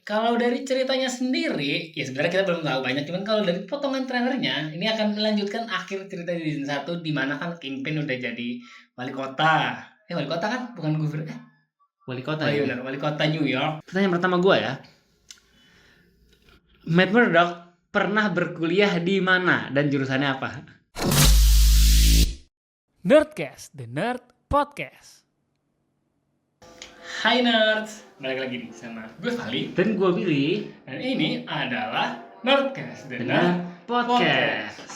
Kalau dari ceritanya sendiri, ya sebenarnya kita belum tahu banyak, cuman kalau dari potongan trailernya, ini akan melanjutkan akhir cerita di season 1 di mana kan Kingpin udah jadi wali kota. Wali kota kan bukan gubernur. Wali kota Oh iya ya. benar, wali kota New York. Pertanyaan pertama gue ya. Matt Murdock pernah berkuliah di mana dan jurusannya apa? Nerdcast, The Nerd Podcast. Hai nerds, balik lagi nih sama gue Fali. Dan gue Billy. Dan ini adalah Nerdcast, The Dan Nerd podcast.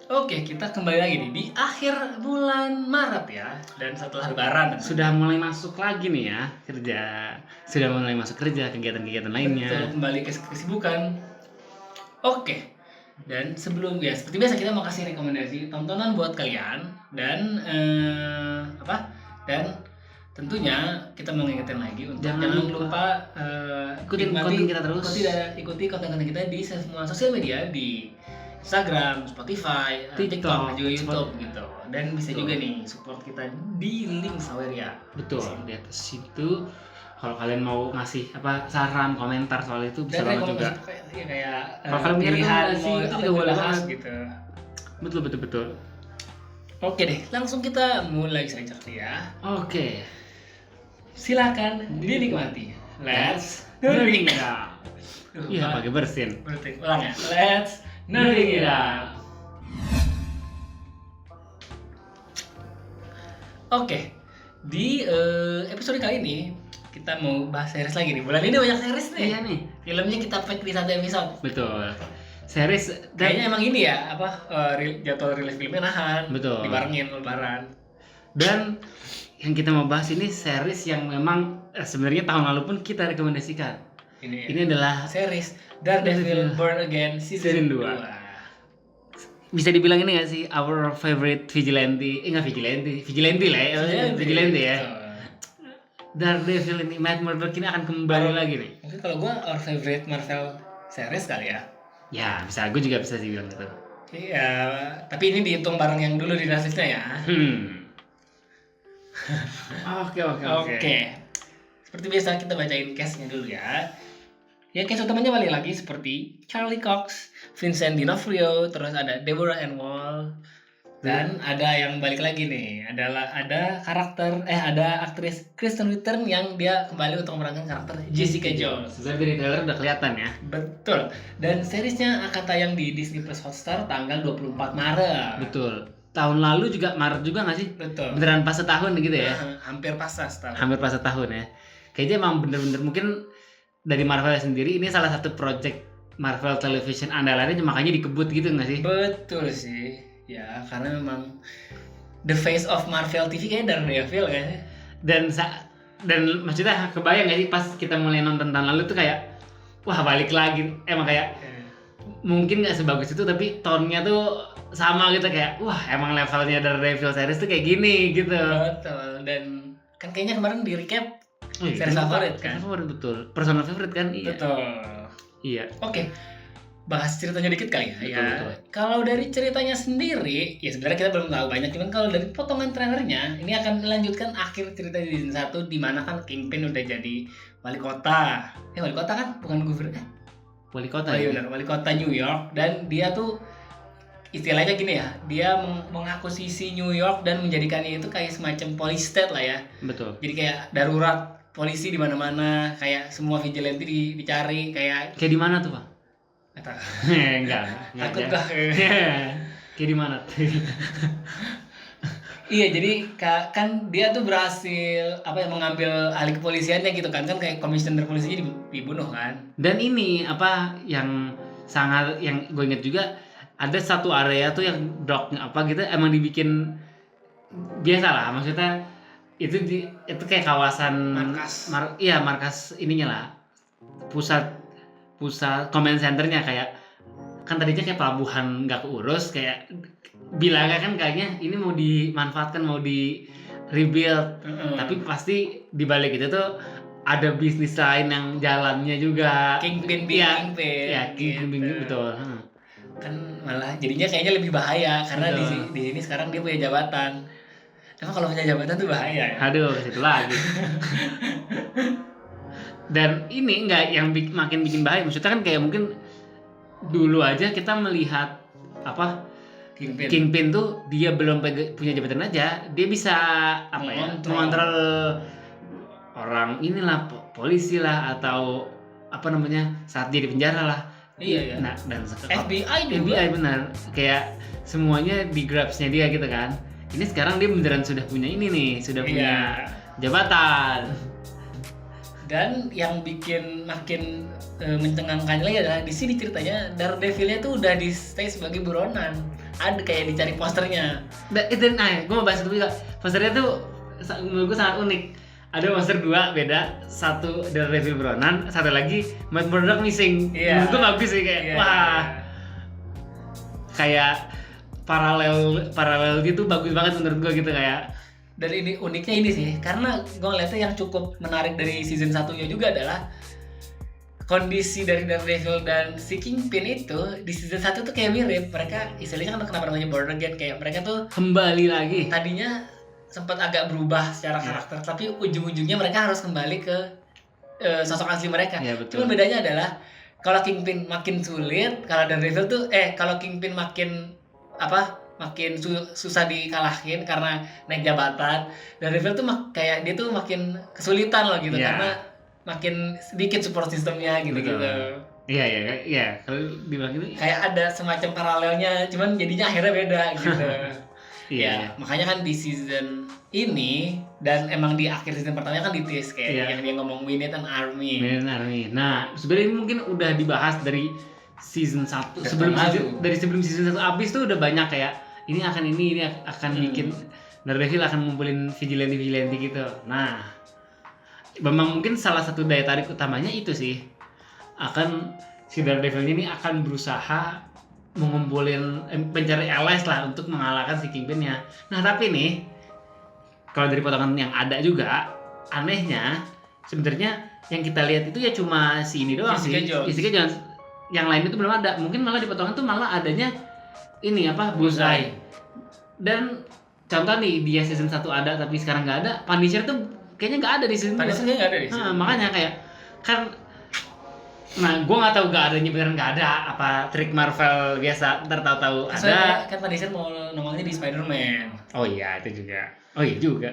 Oke, kita kembali lagi nih di akhir bulan Maret ya. Dan setelah lebaran Sudah mulai masuk lagi nih ya kerja. Sudah mulai masuk kerja, kegiatan-kegiatan lainnya. Betul, kembali ke kesibukan. Oke. Dan sebelum ya seperti biasa kita mau kasih rekomendasi tontonan buat kalian dan dan tentunya kita mau ngingetin lagi untuk jangan lupa ikutin konten kita terus. Ikuti konten-konten kita di semua sosial media, di Instagram, Spotify, TikTok, dan juga YouTube gitu. Dan bisa juga nih support kita di link Saweria. Betul, di atas situ. Kalau kalian mau ngasih saran, komentar soal itu bisa banget juga. Kayak kalau kalian punya rekomendasi itu juga boleh bahas banget gitu. Betul. Oke deh, langsung kita mulai saja ya. Oke. Silakan dinikmati. Let's Nerding nerding it up. Iya, pakai bersin. Berarti ulang ya. Let's nerding it up. Oke, di episode kali ini kita mau bahas series lagi nih. Bulan ini banyak series nih. Iya nih. Filmnya kita pack di satu episode. Betul. Series Kayaknya emang ini ya, jadwal rilis filmnya nahan. Betul. Dibarengin lebaran. Dan yang kita mau bahas ini series yang memang sebenarnya tahun lalu pun kita rekomendasikan. Ini adalah series Daredevil Born Again season 2. Bisa dibilang ini nggak sih our favorite vigilante? Vigilante lah ya. Vigilante ya. Daredevil ini, Matt Murdock ini akan kembali lagi nih. Mungkin kalau gua our favorite Marvel series kali ya. Ya, gue juga bisa sih bilang gitu. Iya, tapi ini dihitung bareng yang dulu di Netflixnya ya. Oke. Seperti biasa kita bacain cast-nya dulu ya. Ya cast utamanya balik lagi seperti Charlie Cox, Vincent D'Onofrio, terus ada Deborah Ann Woll, dan ada yang balik lagi nih. Ada aktris Kristen Wiig yang dia kembali untuk memerankan karakter Jessica Jones. Sebenarnya dari trailer udah kelihatan ya. Betul. Dan seriesnya akan tayang di Disney Plus Hotstar tanggal 24 Maret. Betul. Tahun lalu juga Maret juga nggak sih? Betul. Beneran pas setahun gitu ya? Hampir pas setahun. Hampir pas setahun ya. Kayaknya emang bener-bener mungkin dari Marvel sendiri ini salah satu project Marvel Television andalannya, makanya dikebut gitu nggak sih? Betul sih. Ya karena memang the face of Marvel TV kayaknya Daredevil kayaknya. Dan maksudnya kebayang nggak sih pas kita mulai nonton tahun lalu tuh kayak wah balik lagi. Emang kayak mungkin nggak sebagus itu tapi tone-nya tuh sama gitu, kayak wah emang levelnya Daredevil series tuh kayak gini gitu. Betul. Dan kan kayaknya kemarin di recap series favorit kan? Favorit betul. Personal favorite kan? Iya. Betul. Iya. Oke. Bahas ceritanya dikit kali ya. Betul. Kalau dari ceritanya sendiri, ya sebenarnya kita belum tahu banyak, cuman kalau dari potongan trailernya, ini akan melanjutkan akhir cerita di season 1 di mana kan Kingpin udah jadi wali kota. Wali kota kan bukan gubernur. Wali kota. Oh iya benar, wali kota New York, dan dia tuh istilahnya gini ya, dia mengakuisisi New York dan menjadikannya itu kayak semacam police state lah ya. Betul. Jadi kayak darurat polisi di mana-mana, kayak semua vigilante dicari kayak di mana tuh, Pak? Enggak. Takut dah. Kayak di mana? Iya, jadi kan dia tuh berhasil mengambil alih kepolisiannya gitu kan kayak komisioner polisinya dibunuh kan. Dan ini yang gue inget juga, ada satu area tuh yang docknya gitu emang dibikin biasa lah, maksudnya itu kayak kawasan markas ininya lah, pusat command centernya, kayak kan tadinya kayak pelabuhan nggak keurus, kayak bilangnya kan kayaknya ini mau dimanfaatkan, mau di rebuild, tapi pasti dibalik itu tuh ada bisnis lain yang jalannya juga. Kingpin betul. Kan malah jadinya kayaknya lebih bahaya karena di sini sekarang dia punya jabatan. Emang kalau punya jabatan tuh bahaya ya? Aduh, ke situ lagi. Dan ini enggak yang makin bikin bahaya. Maksudnya kan kayak mungkin dulu aja kita melihat apa Kingpin tuh dia belum punya jabatan aja, dia bisa apa ya mengontrol orang inilah polisi lah atau apa namanya saat dia di penjara lah. Iya. Nah dan FBI benar kayak semuanya di grabsnya dia gitu kan. Ini sekarang dia beneran sudah punya ini nih, sudah punya jabatan. Dan yang bikin makin mencengangkan lagi adalah di sini ceritanya Daredevil-nya tuh udah di stay sebagai buronan. Ada kayak dicari posternya. Itu gue mau bahas itu juga. Posternya tuh menurut gue sangat unik. Ada poster 2 beda, satu Daredevil buronan, satu lagi Matt Murdock missing. Menurut gue bagus sih kayak wah. Kayak paralel gitu bagus banget menurut gue gitu kayak. Dan ini uniknya ini sih, karena gue ngeliatnya yang cukup menarik dari season 1-nya juga adalah kondisi dari Daredevil dan si Kingpin itu di season 1 tuh kayak mirip. Mereka istilahnya kan kenapa namanya Born Again, kayak mereka tuh kembali lagi. Tadinya sempat agak berubah secara karakter, tapi ujung-ujungnya mereka harus kembali ke sosok asli mereka. Cuma bedanya adalah kalau Kingpin makin sulit, kalau Daredevil tuh kalau Kingpin makin susah dikalahin karena naik jabatan, Daredevil tuh kayak dia tuh makin kesulitan loh gitu karena makin sedikit support sistemnya gitu. Iya. Kalau dibilang gitu kayak ada semacam paralelnya, cuman jadinya akhirnya beda gitu. Iya. Makanya kan di season ini dan emang di akhir season pertamanya kan ditis kayak yang dia ngomong we need an army. Nah, sebenarnya ini mungkin udah dibahas dari season 1 sebelum season 1 habis tuh udah banyak kayak ini akan bikin Daredevil akan ngumpulin vigilante gitu. Nah, memang mungkin salah satu daya tarik utamanya itu sih akan si Daredevil ini akan berusaha mengumpulin mencari allies lah untuk mengalahkan si Kingpin-nya. Nah, tapi nih kalau dari potongan yang ada juga anehnya sebenarnya yang kita lihat itu ya cuma si ini doang Jessica Jones. Yang lain itu belum ada. Mungkin malah di potongan tuh malah adanya ini Bullseye. Dan contoh nih dia season 1 ada tapi sekarang nggak ada. Punisher tuh kayaknya nggak ada di season 2. Punisher nggak ada di season 2. Makanya kayak kan gue nggak tahu nggak adanya beneran nggak ada apa trik Marvel biasa ntar tahu-tahu ada. Kan Punisher mau nongolnya di Spider-Man. Oh iya juga.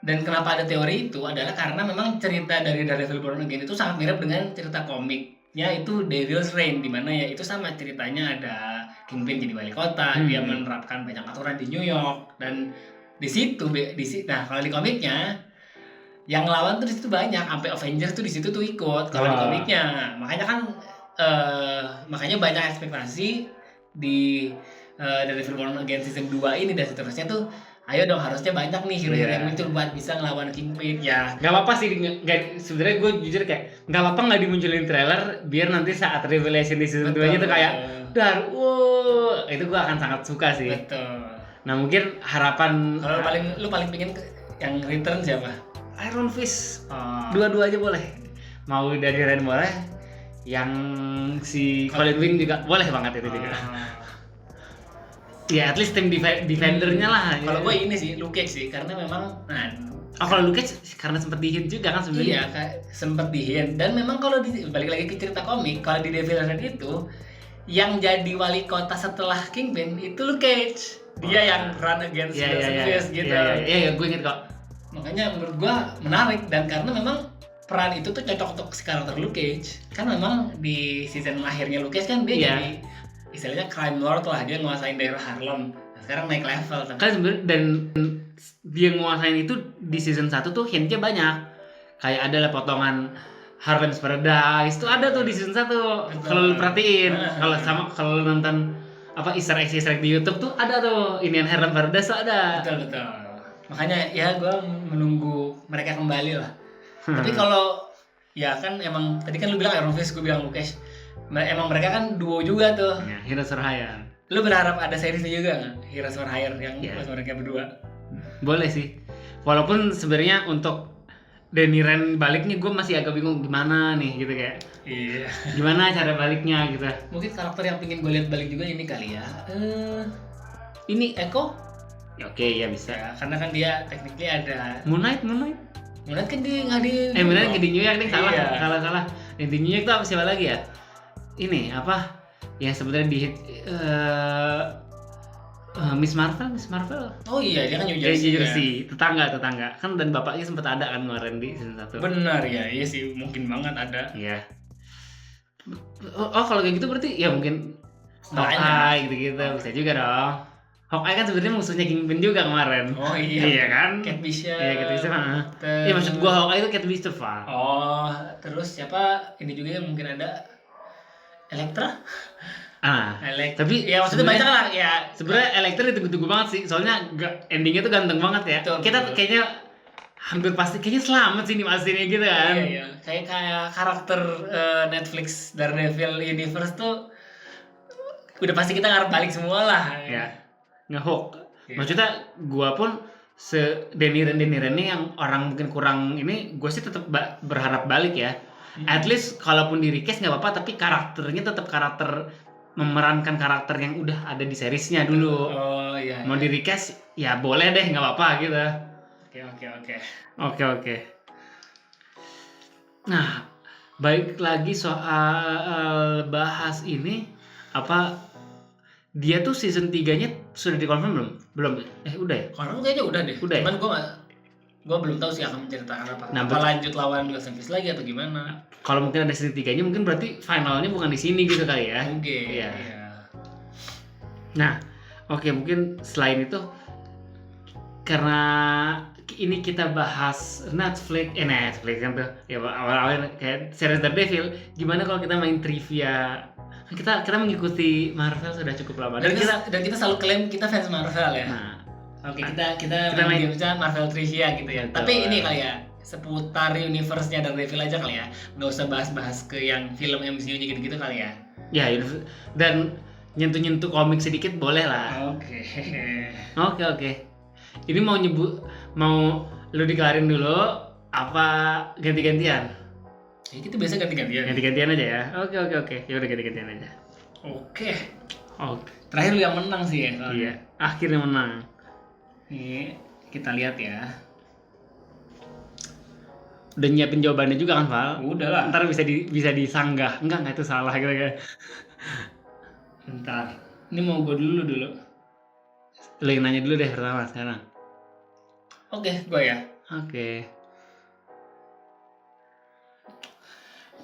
Dan kenapa ada teori itu adalah karena memang cerita dari Daredevil Born Again itu sangat mirip dengan cerita komiknya itu Devil's Reign, di mana ya itu sama ceritanya ada Kingpin jadi wali kota, dia menerapkan banyak aturan di New York dan di situ nah kalau di komiknya yang lawan tuh di situ banyak, sampai Avengers tuh di situ tuh ikut kalau di komiknya. Makanya kan makanya banyak ekspektasi di Daredevil Born Again season 2 ini dan seterusnya tuh ayo dong harusnya banyak nih hero-hero yang muncul buat bisa ngelawan Kingpin ya. Gak apa-apa sih, sebenarnya gue jujur kayak gak apa-apa nggak dimunculin trailer biar nanti saat revelation di season 2 itu kayak itu gue akan sangat suka sih. Betul. Nah mungkin harapan kalau lu paling pengen yang return siapa? Iron Fist. Dua-dua aja boleh. Mau dari Ren boleh, yang si Colin Wing juga boleh banget itu juga. Ya at least tim defendernya lah. Kalau gue ini sih Luke Cage sih karena memang kalau Luke Cage karena sempat di-hint juga kan sebenarnya. Iya, sempat di-hint dan memang kalau balik lagi ke cerita komik, kalau di Devil Red itu yang jadi wali kota setelah Kingpin itu Luke Cage. Dia yang run against Fist gitu. Iya, gue inget kok. Makanya menurut gue menarik dan karena memang peran itu tuh cocok untuk si karakter Luke Cage. Kan memang di season lahirnya Luke Cage kan dia jadi istilahnya crime lord lah, dia nguasain daerah Harlem. Nah, sekarang naik level kan sebenarnya, dan dia nguasain itu di season 1 tuh hintnya banyak. Kayak ada lah potongan Harlem's Paradise itu ada tuh di season 1. Kalau lu perhatiin, kalau nonton Easter egg di YouTube tuh ada tuh inian Harlem's Paradise tuh ada. Betul. Makanya ya gue menunggu mereka kembali lah. Tapi kalau ya kan emang tadi kan lu bilang Iron Fist, gue bilang Luke Cage. Emang mereka kan duo juga tuh. Ya, Heroes for Hire. Lu berharap ada seriesnya juga nggak? Heroes for Hire yang mereka berdua. Boleh sih. Walaupun sebenarnya untuk Danny Rand baliknya gue masih agak bingung gimana nih gitu kayak. Iya. Gimana cara baliknya gitu. Mungkin karakter yang pengen gue lihat balik juga ini kali ya. Ini Echo? Ya, oke, ya bisa. Ya, karena kan dia tekniknya ada Moon Knight. Moon Knight kan dia nggak di Moon Knight di New York nih, Iya. salah. Yang di New York tuh apa siapa lagi ya? Ini apa? Yang sebenarnya di Miss Marvel. Oh iya, dia kan New Jersey, Jersey. tetangga kan, dan bapaknya sempat ada kan kemarin di season 1. Benar ya, iya sih, mungkin banget ada. Iya. Oh, kalau kayak gitu berarti ya mungkin Banyak. Hawkeye gitu-gitu bisa juga dong. Hawkeye kan sebenarnya musuhnya Kingpin juga kemarin. Oh iya. Iya kan? Kate Bishop. Iya, Kate Bishop. Terus- Iya, maksud gua Hawkeye itu Kate Bishop, Pak. Oh, terus siapa? Ini juga yang mungkin ada Elektra. Tapi ya maksudnya banyak lah ya. Sebenarnya Elektra ditunggu-tunggu banget sih, soalnya endingnya tuh ganteng banget ya. Betul, Kita betul. kayaknya hampir pasti kayaknya selamat sih nih ini gitu kan. Iya. Kayak karakter Netflix Daredevil Universe tuh udah pasti kita ngarep balik semua lah. Ya. Ngehook. Iya. Maksudnya gua pun Deniren ini yang orang mungkin kurang ini, gue sih tetap berharap balik ya. At least kalaupun di recast nggak apa-apa, tapi karakternya tetap karakter memerankan karakter yang udah ada di seriesnya dulu. Oh iya. Mau di recast ya boleh deh, nggak apa-apa gitu. Oke. Nah, balik lagi soal bahas ini, apa dia tuh season 3-nya sudah dikonfirm belum? Udah ya? Kalau kayaknya udah deh. Udah ya? Cuman gue belum tahu sih akan menceritakan apa. Nah, apa lanjut lawan Will Smith lagi atau gimana? Kalau mungkin ada season 3-nya mungkin berarti finalnya bukan di sini gitu kali ya. Mungkin. Iya. Iya. Nah, oke, mungkin selain itu karena ini kita bahas Netflix kan tuh ya awal-awalnya kayak series Daredevil, gimana kalau kita main trivia? Kita mengikuti Marvel sudah cukup lama Dan kita selalu klaim kita fans Marvel ya. nah, Oke, kita main gamesnya Marvel Trivia gitu ya. Betul. Tapi ini kali ya, seputar universe-nya Daredevil aja kali ya. Nggak usah bahas-bahas ke yang film MCU-nya gitu-gitu kali ya. ya dan nyentuh-nyentuh komik sedikit boleh lah. Oke. Ini mau lu dikelarin dulu apa ganti-gantian? Ya, kita biasa ganti-gantian. Ganti-gantian aja ya. Oke. Ya udah ganti-gantian aja. Oke. Oke. Terakhir lu yang menang sih ya. soalnya. Iya, akhirnya menang. Nih, kita lihat ya. Udah nyiapin jawabannya juga kan, Val? Udah lah. Ntar bisa disanggah. Enggak itu salah gitu kayak. Bentar. Ini mau gue dulu. Lu yang nanya dulu deh pertama sekarang. Oke, gue ya. Oke.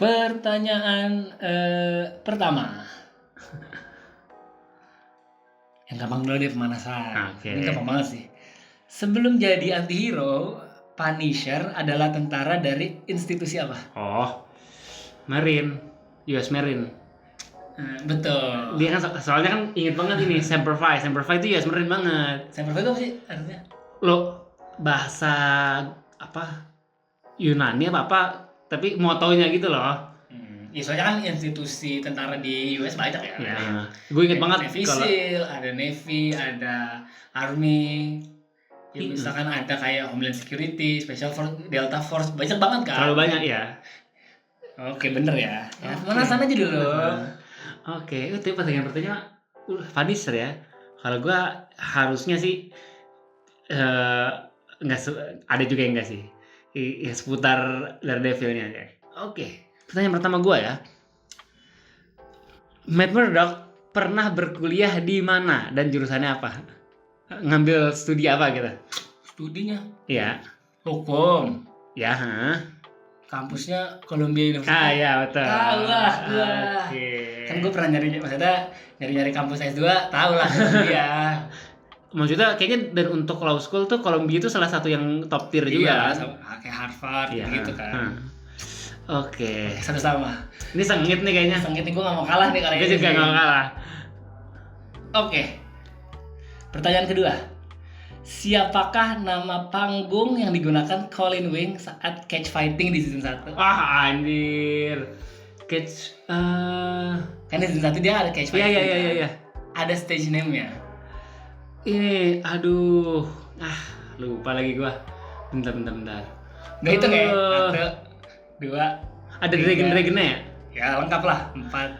Pertanyaan pertama. Yang gampang dulu deh, pemanasan. Oke. Ini gampang banget sih. Sebelum jadi antihero, Punisher adalah tentara dari institusi apa? Oh. Marine. US Marine. Betul. Dia kan soalnya kan inget banget ini Semper Fi itu US Marine banget. Semper Fi itu apa sih artinya? Lo bahasa apa? Yunani apa? Tapi motonya gitu loh. Ya soalnya kan institusi tentara di US banyak ya. Ya, gue inget banget Navy kalau SEAL, ada Navy, ada Army. Ya misalkan ada kayak Homeland Security, Special Force, Delta Force, banyak banget kan. terlalu banyak ya. Oke, bener ya. Ya, pemanasan aja dulu. Oke, itu pertanyaan Punisher ya. Kalau gue harusnya sih ada juga yang enggak sih. Ya, seputar Daredevil-nya aja. Oke. Pertanyaan pertama gue ya. Matt Murdock pernah berkuliah di mana dan jurusannya apa? Ngambil studi apa gitu? Studinya Ya. hukum. Ya, Kampusnya Columbia University. ya betul. Tahu lah gua. Oke. Kan gue pernah nyari kampus S2, tahu lah Columbia. Maksudnya kayaknya dan untuk law school tuh Columbia itu salah satu yang top tier juga. Iya, kayak Harvard Iya. gitu kan. Oke. Sama-sama. Ini sengit nih kayaknya. Sengit gue gak mau kalah nih kali Gue ini. juga gak mau kalah. Oke. Pertanyaan kedua. Siapakah nama panggung yang digunakan Colin Wing saat catch fighting di season 1? Wah anjir. Catch. Kan di season 1 dia ada catch fighting. Iya. Ada stage name-nya. Ini aduh. Lupa lagi gua. Bentar. Gak itu kayak Oh. 1, 2. Ada 3. dragon-dragonnya ya? Ya lengkap lah. 4,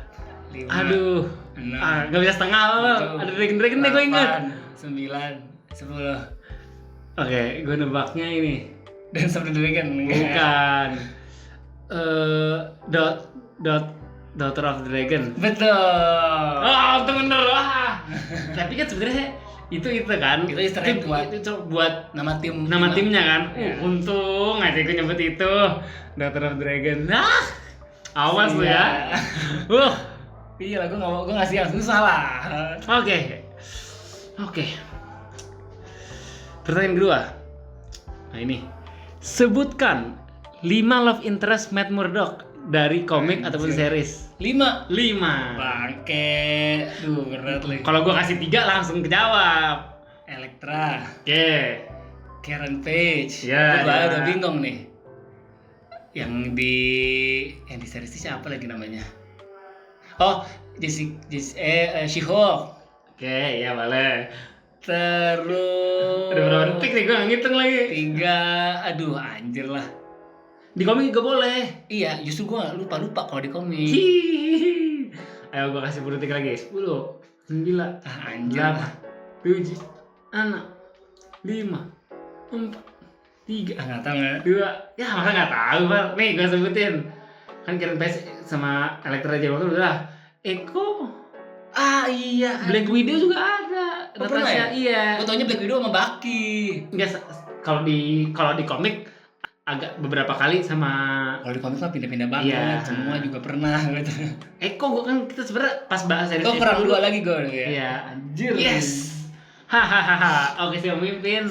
5. Aduh. 6. Gak bisa setengah loh. Ada dragon-dragon deh gue inget. 9, 10. Oke, gue nebaknya ini. Dance of the Dragon. Bukan. Daughter of the Dragon. Betul. Oh, itu bener. Wah. Tapi kan sebenarnya itu kan. Itu Easter egg buat nama timnya kan. Iya. Untung aja gue nyebut itu. Daughter of the Dragon. Nah. Awas lu ya. Iya lah, gue ngasih yang susah lah. Oke. Pertanyaan kedua. Nah ini. Sebutkan 5 love interest Matt Murdock dari komik ataupun series. 5. Bangke. Berat lagi. Kalau gua kasih 3 langsung kejawab. Elektra. Oke. Karen Page. Ya, Gua ya. udah bingung nih. Yang di series itu siapa lagi namanya? Oh, She-Hulk. Oke, ya boleh. Terus Ada berapa detik nih, gue nggak ngitung lagi. 3. Aduh, anjir lah. Di komik juga boleh. Iya, justru gue lupa kalau di komik. Hihihi. Ayo gue kasih 10 detik lagi. 10, 9, Anjir lah. 7, 6, 5, 4, 3, Nggak tahu nggak? 2. Ya masa nggak tahu, Bang. Nih gue sebutin. Kan Karen Page sama Elektra aja waktu udah. Echo. Iya. Black Widow juga ada. Oh, pernah ya? Iya. Gue taunya Black Widow sama Bucky. Enggak, kalau di komik agak beberapa kali sama Kalau di komik mah pindah-pindah banget. Iya. Semua juga pernah gitu. Eko. Gue kan kita sebenarnya pas bahas series Kok perang 2 lagi gue ya? Iya. Anjir. Yes. Hahaha. Oke, siapa pemimpin?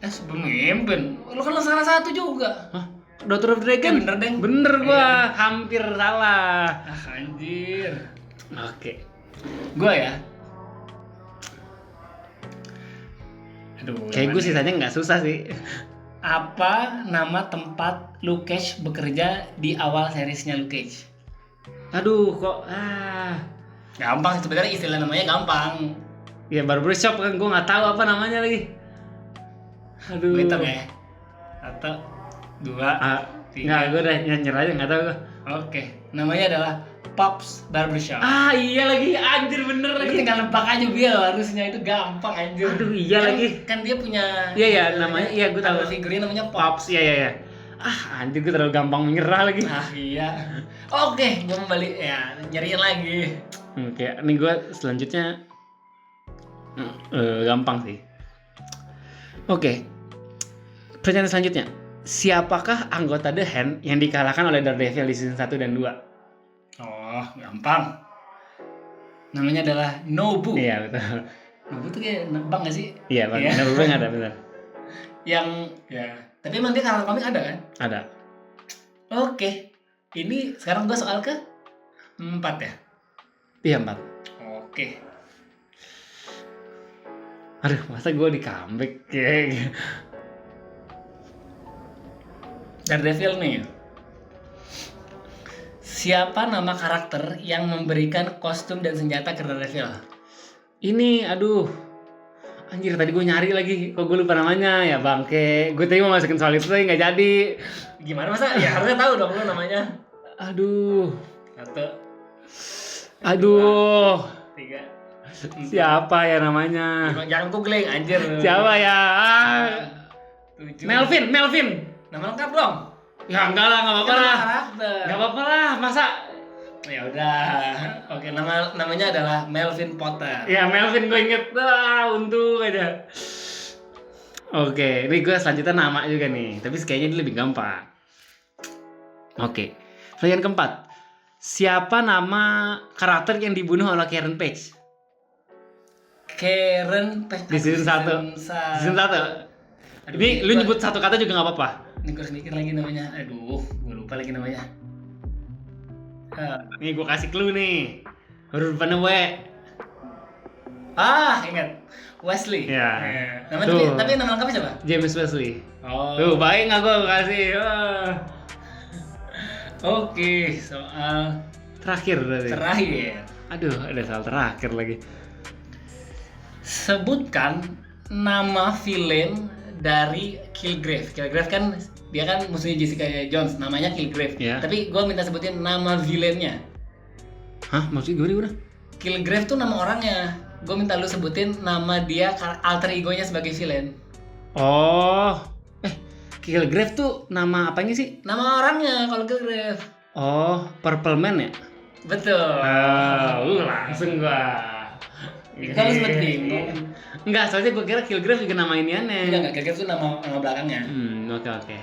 Pemimpin. Lo kan salah satu juga. Hah? Daughter of Dragon? Bener, Deng. Bener gua, hampir salah. Anjir. Oke. Gue ya. Aduh. Kayak gue sisanya nggak susah sih. Apa nama tempat Luke Cage bekerja di awal seriesnya Luke Cage? Aduh, kok Gampang sebenarnya, istilah namanya gampang. ya barbershop kan, gue nggak tahu apa namanya lagi. Aduh. Gue hitung ya. 1, 2, 3. Nggak, gue udah nyerah aja, nggak tahu gue. Oke, namanya adalah Pops Barbershop. Iya lagi, anjir bener Lu lagi. tinggal nebak aja Bill, harusnya itu gampang anjir. Aduh, iya Kan- lagi. Kan dia punya Iya, namanya, iya gue tahu. ada figurnya namanya Pops, Pops. iya. Anjir gue terlalu gampang menyerah lagi. Iya. Oke, gua kembali ya, nyariin lagi. Oke, nih gue selanjutnya gampang sih. Oke, pertanyaan selanjutnya. Siapakah anggota The Hand yang dikalahkan oleh Daredevil di season 1 dan 2? Oh, gampang. Namanya adalah Nobu. Iya, betul. Nobu tuh kayak nebak gak sih? Iya, Bang. Iya. Bener ada, bener. Yang ya, tapi emang dia karakter komik ada kan? Ada. Oke. Ini sekarang gua soal ke 4 ya. Iya, 4. Oke. Aduh, masa gue di comeback kayak. Daredevil nih. Siapa nama karakter yang memberikan kostum dan senjata ke Daredevil? Ini, aduh. Anjir, tadi gue nyari lagi. Kok gue lupa namanya ya, bangke. Gue tadi mau masukin soal itu tapi nggak jadi. Gimana masa? Ya harusnya tahu dong lu namanya. Aduh. 1, Aduh. 3. Siapa ya namanya? Jangan googling anjir. Siapa ya? 7. Melvin. Nama lengkap dong. Ya enggak lah, enggak apa-apa Kan lah. karakter. Enggak apa-apa lah, masa? Ya udah. Oke, namanya adalah Melvin Potter. Ya Melvin gue inget. Untung aja. Oke, ini gue selanjutnya nama juga nih. Tapi kayaknya ini lebih gampang. Oke, pertanyaan keempat. Siapa nama karakter yang dibunuh oleh Karen Page? Karen Page Di season 1. Season 1. Aduh, Ini lu nyebut satu kata juga nggak apa-apa. Ini gue harus mikir lagi namanya. Aduh, gue lupa lagi namanya. Nih gue kasih clue nih. Huruf depannya W. Ingat. Wesley. Ya. Nama Tuh. tapi nama lengkapnya siapa? James Wesley. Oh. Tuh, baik nggak gue kasih. Oke, soal Terakhir berarti. terakhir. Aduh, ada soal terakhir lagi. Sebutkan nama villain dari Killgrave. Killgrave kan dia kan musuhnya Jessica Jones, namanya Killgrave. Ya. Tapi gue minta sebutin nama villainnya. Hah? Maksudnya gimana? Killgrave tuh nama orangnya. Gue minta lu sebutin nama dia, alter egonya sebagai villain. Oh. Kilgrave tuh nama apanya sih? Nama orangnya kalau Kilgrave. Oh, Purple Man ya? Betul. Langsung gua. Kalau sempat bingung. Enggak, soalnya gua kira Kilgrave juga nama iniannya. Enggak, Kilgrave itu nama belakangnya. Oke.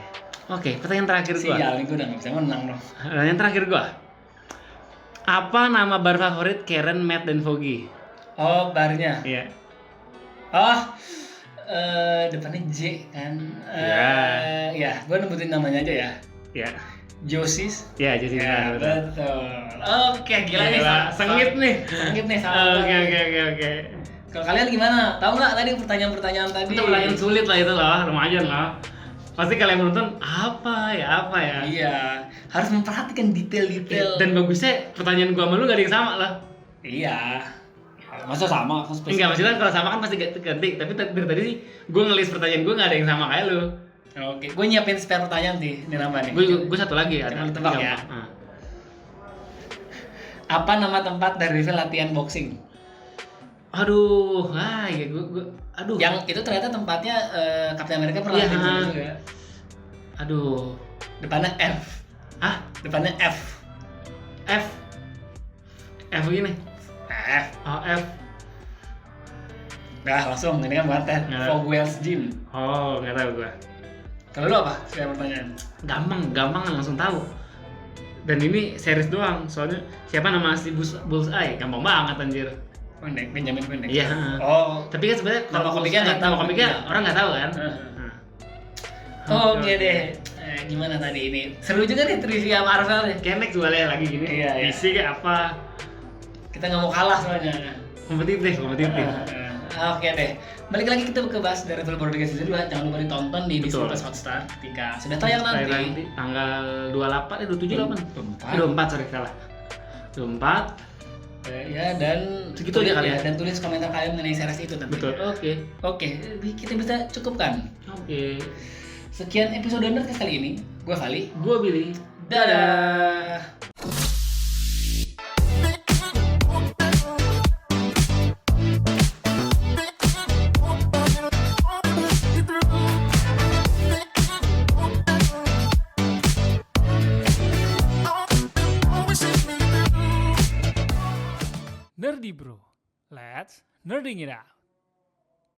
Oke, pertanyaan terakhir gua. Sial, gue udah nggak bisa menang dong. Pertanyaan terakhir gua. Apa nama bar favorit Karen, Matt, dan Foggy? Oh, barnya. Iya. Oh, depannya J kan. Ya, gue nebutin namanya aja ya. Iya. Josis. Ya, jadi Ya, betul. Oke, gila nih. Sengit nih. Sengit nih sama. Oke. Kalau kalian gimana? Tahu nggak tadi pertanyaan-pertanyaan tadi? Itu pertanyaan sulit lah itu lah, lumayan lah. Pasti kalian menonton apa ya? Iya, harus memperhatikan detail-detail. Dan bagusnya pertanyaan gua sama lu gak ada yang sama lah. Iya. Masa sama? Enggak, maksudnya kalau sama kan pasti ganti. Tapi dari tadi sih gua ngelis pertanyaan gua gak ada yang sama kayak lu. Oke, gue nyiapin spare pertanyaan sih. Ini nambah nih. Gue satu lagi ada. Tebak ya. Apa nama tempat dari rival latihan boxing? Aduh, ya aduh. Yang itu ternyata tempatnya Captain America pernah latihan sana juga. Aduh. Depannya F. Hah? Depannya F. F gini. F. Oh, F. Nah, langsung ini kan banget Nggak. Fogwell's Gym. Oh, nggak tahu gua. Kalau lu apa? Spare pertanyaan. Gampang langsung tahu. Dan ini series doang, soalnya siapa nama asli Bullseye? Gampang banget anjir. Pendek, Benjamin pendek. Iya. Oh, Tapi kan sebenarnya Nama komiknya nggak tahu. Nama komiknya orang nggak tahu kan? Oke deh. Gimana tadi ini? Seru juga nih trivia Marvel nih. Kayak next boleh lagi gini. Iya. Isi kayak apa? Kita nggak mau kalah soalnya. Kompetitif. Oke deh. Balik lagi kita ke bahas dari Film Podcast Season 2. Jangan lupa ditonton di Disney Plus Hotstar ketika sudah tayang nanti. Tanggal 28 27 28. 24 sorry salah. 24 ya dan segitu aja kali ya. Dan tulis komentar kalian mengenai series itu tentunya. Betul. Oke, kita bisa cukupkan. Oke. Sekian episode Nerdcast kali ini. Gue Vali, Gue Billy. dadah. Nerdy Bro. Let's nerding it out.